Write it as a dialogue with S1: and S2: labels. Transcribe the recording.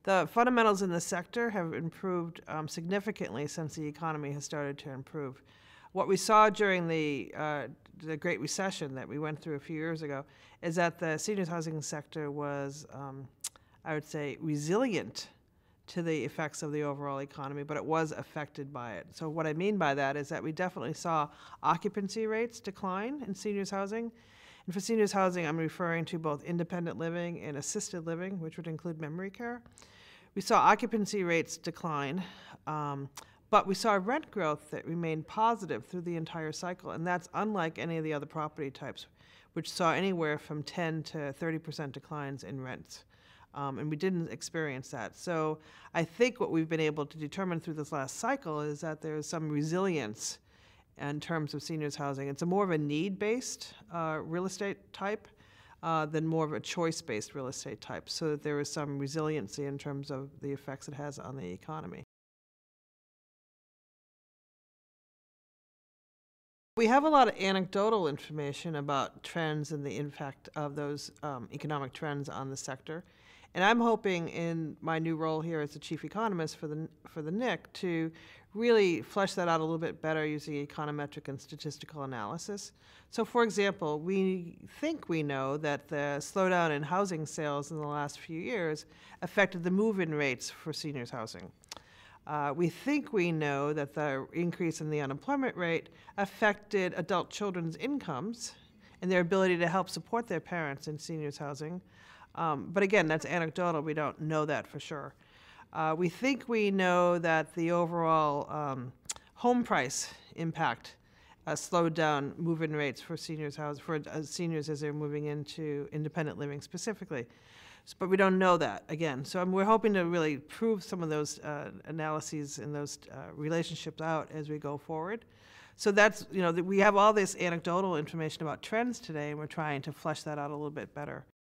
S1: The fundamentals in the sector have improved significantly since the economy has started to improve. What we saw during the Great Recession that we went through a few years ago is that the seniors housing sector was, I would say, resilient to the effects of the overall economy, but it was affected by it. So what I mean by that is that we definitely saw occupancy rates decline in seniors housing. And for seniors housing, I'm referring to both independent living and assisted living, which would include memory care. We saw occupancy rates decline, but we saw rent growth that remained positive through the entire cycle, and that's unlike any of the other property types, which saw anywhere from 10 to 30% declines in rents. And we didn't experience that. So I think what we've been able to determine through this last cycle is that there's some resilience in terms of seniors housing. It's more of a need-based real estate type than more of a choice-based real estate type, so that there is some resiliency in terms of the effects it has on the economy. We have a lot of anecdotal information about trends and the impact of those economic trends on the sector. And I'm hoping in my new role here as the chief economist for the NIC to really flesh that out a little bit better using econometric and statistical analysis. So for example, we think we know that the slowdown in housing sales in the last few years affected the move-in rates for seniors housing. We think we know that the increase in the unemployment rate affected adult children's incomes and their ability to help support their parents in seniors housing. But again, that's anecdotal. We don't know that for sure. We think we know that the overall home price impact slowed down move-in rates for seniors seniors as they're moving into independent living specifically. But we don't know that, again. So we're hoping to really prove some of those analyses and those relationships out as we go forward. So that's, we have all this anecdotal information about trends today, and we're trying to flesh that out a little bit better.